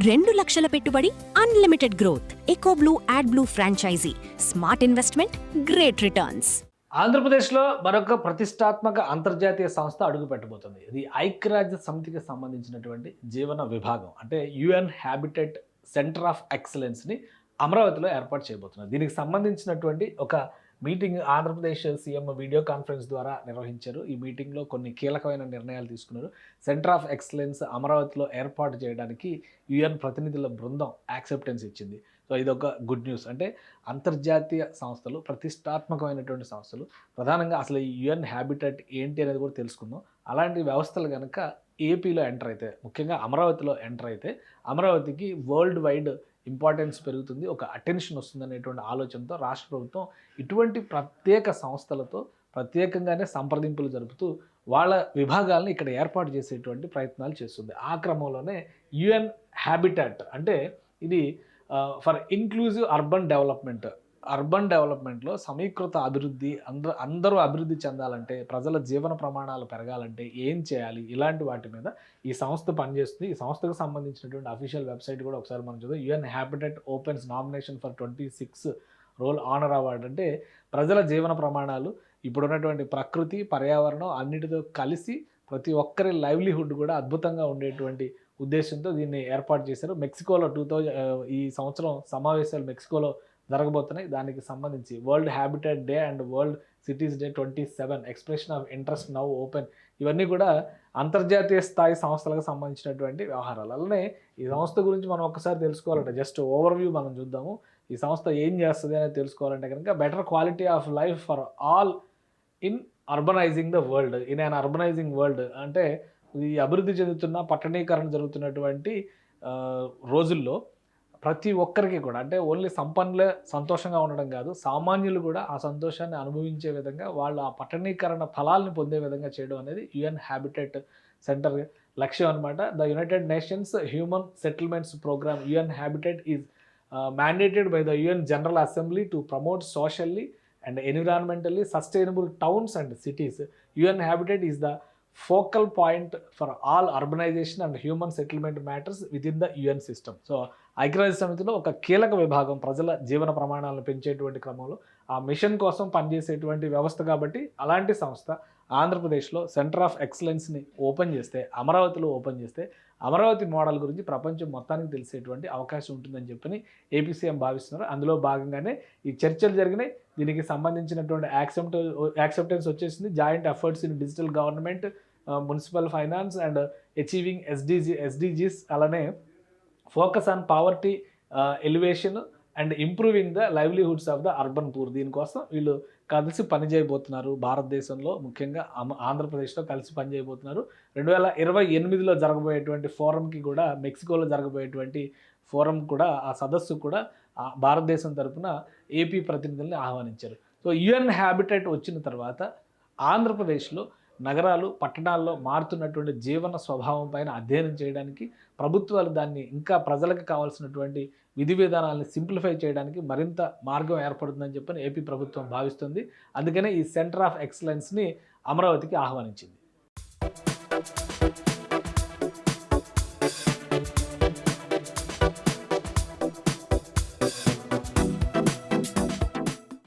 2,00,000 పెట్టుబడి, unlimited growth. EcoBlue AdBlue franchisee. Smart investment, great returns. ఆంధ్రప్రదేశ్లో మరొక ప్రతిష్టాత్మక అంతర్జాతీయ సంస్థ అడుగు పెట్టబోతుంది. ఇది ఐక్యరాజ్య సమితికి సంబంధించినటువంటి జీవన విభాగం, అంటే యుఎన్ హ్యాబిటెట్ సెంటర్ ఆఫ్ ఎక్సలెన్స్ని అమరావతిలో ఏర్పాటు చేయబోతున్నారు. దీనికి సంబంధించినటువంటి ఒక meeting Andhra Pradesh CM video conference ద్వారా నిర్వహించారు. ఈ మీటింగ్లో కొన్ని కీలకమైన నిర్ణయాలు తీసుకున్నారు. సెంటర్ ఆఫ్ ఎక్సలెన్స్ అమరావతిలో ఏర్పాటు చేయడానికి యుఎన్ ప్రతినిధుల బృందం యాక్సెప్టెన్స్ ఇచ్చింది. సో ఇదొక గుడ్ న్యూస్. అంటే అంతర్జాతీయ సంస్థలు, ప్రతిష్టాత్మకమైనటువంటి సంస్థలు, ప్రధానంగా అసలు ఈ యుఎన్ హ్యాబిటెట్ ఏంటి అనేది కూడా తెలుసుకుందాం. అలాంటి వ్యవస్థలు కనుక ఏపీలో ఎంటర్ అయితే, ముఖ్యంగా అమరావతిలో ఎంటర్ అయితే అమరావతికి వరల్డ్ వైడ్ ఇంపార్టెన్స్ పెరుగుతుంది, ఒక అటెన్షన్ వస్తుంది అనేటువంటి ఆలోచనతో రాష్ట్ర ప్రభుత్వం ఇటువంటి ప్రత్యేక సంస్థలతో ప్రత్యేకంగానే సంప్రదింపులు జరుపుతూ వాళ్ళ విభాగాలను ఇక్కడ ఏర్పాటు చేసేటువంటి ప్రయత్నాలు చేస్తుంది. ఆ క్రమంలోనే యుఎన్ హ్యాబిటాట్ అంటే ఇది ఫర్ ఇంక్లూజివ్ అర్బన్ డెవలప్మెంట్లో సమీకృత అభివృద్ధి, అందరూ అభివృద్ధి చెందాలంటే, ప్రజల జీవన ప్రమాణాలు పెరగాలంటే ఏం చేయాలి, ఇలాంటి వాటి మీద ఈ సంస్థ పనిచేస్తుంది. ఈ సంస్థకు సంబంధించినటువంటి అఫీషియల్ వెబ్సైట్ కూడా ఒకసారి మనం చూద్దాం. UN habitat opens nomination for 26 roll honour award. అంటే ప్రజల జీవన ప్రమాణాలు, ఇప్పుడున్నటువంటి ప్రకృతి, పర్యావరణం అన్నిటితో కలిసి ప్రతి ఒక్కరి లైవ్లీహుడ్ కూడా అద్భుతంగా ఉండేటువంటి ఉద్దేశంతో దీన్ని ఏర్పాటు చేశారు. మెక్సికోలో ఈ సంవత్సరం సమావేశాలు మెక్సికోలో జరగబోతున్నాయి. దానికి సంబంధించి world habitat day and world cities day 27 expression of interest now open, ఇవన్నీ కూడా అంతర్జాతీయ స్థాయి సంస్థలకు సంబంధించినటువంటి వ్యవహారాలు. అలానే ఈ సంస్థ గురించి మనం ఒక్కసారి తెలుసుకోవాలంటే జస్ట్ ఓవర్వ్యూ మనం చూద్దాము. ఈ సంస్థ ఏం చేస్తుంది అనేది తెలుసుకోవాలంటే కనుక better quality of life for all in urbanising the world, in an urbanising world. అంటే ఈ అభివృద్ధి చెందుతున్న, పట్టణీకరణ జరుగుతున్నటువంటి రోజుల్లో ప్రతి ఒక్కరికి కూడా, అంటే ఓన్లీ సంపన్నులే సంతోషంగా ఉండడం కాదు, సామాన్యులు కూడా ఆ సంతోషాన్ని అనుభవించే విధంగా, వాళ్ళు ఆ పట్టణీకరణ ఫలాలను పొందే విధంగా చేయడం అనేది యుఎన్ హ్యాబిటెట్ సెంటర్ లక్ష్యం అనమాట. The United Nations Human Settlements Programme UN Habitat is mandated by the UN General Assembly to promote socially and environmentally sustainable towns and cities. UN Habitat is the focal point for all urbanization and human settlement matters within the UN system. So ఐక్యరాజ్య సమితిలో ఒక కీలక విభాగం, ప్రజల జీవన ప్రమాణాలను పెంచేటువంటి క్రమంలో ఆ మిషన్ కోసం పనిచేసేటువంటి వ్యవస్థ. కాబట్టి అలాంటి సంస్థ ఆంధ్రప్రదేశ్లో సెంటర్ ఆఫ్ ఎక్సలెన్స్ని అమరావతిలో ఓపెన్ చేస్తే అమరావతి మోడల్ గురించి ప్రపంచం మొత్తానికి తెలిసేటువంటి అవకాశం ఉంటుందని చెప్పని ఏపీ సీఎం భావిస్తున్నారు. అందులో భాగంగానే ఈ చర్చలు జరిగినాయి. దీనికి సంబంధించినటువంటి యాక్సెప్టెన్స్ వచ్చేసింది. Joint efforts in digital government, municipal finance and achieving SDGs, అలానే focus on poverty alleviation and improving the livelihoods of the urban poor. దీనికోసం వీళ్ళు కలిసి పనిచేయబోతున్నారు. భారతదేశంలో ముఖ్యంగా ఆంధ్రప్రదేశ్లో కలిసి పనిచేయబోతున్నారు. 2028లో జరగబోయేటువంటి ఫోరంకి కూడా, మెక్సికోలో జరగబోయేటువంటి ఫోరం కూడా, ఆ సదస్సు కూడా భారతదేశం తరఫున ఏపీ ప్రతినిధుల్ని ఆహ్వానించారు. సో యుఎన్ హ్యాబిటెట్ వచ్చిన తర్వాత ఆంధ్రప్రదేశ్లో నగరాలు, పట్టణాల్లో మారుతున్నటువంటి జీవన స్వభావం పైన అధ్యయనం చేయడానికి, ప్రభుత్వాలు దాన్ని ఇంకా ప్రజలకు కావాల్సినటువంటి విధి విధానాలను సింప్లిఫై చేయడానికి మరింత మార్గం ఏర్పడుతుందని చెప్పని ఏపీ ప్రభుత్వం భావిస్తుంది. అందుకనే ఈ సెంటర్ ఆఫ్ ఎక్సలెన్స్ని అమరావతికి ఆహ్వానించింది.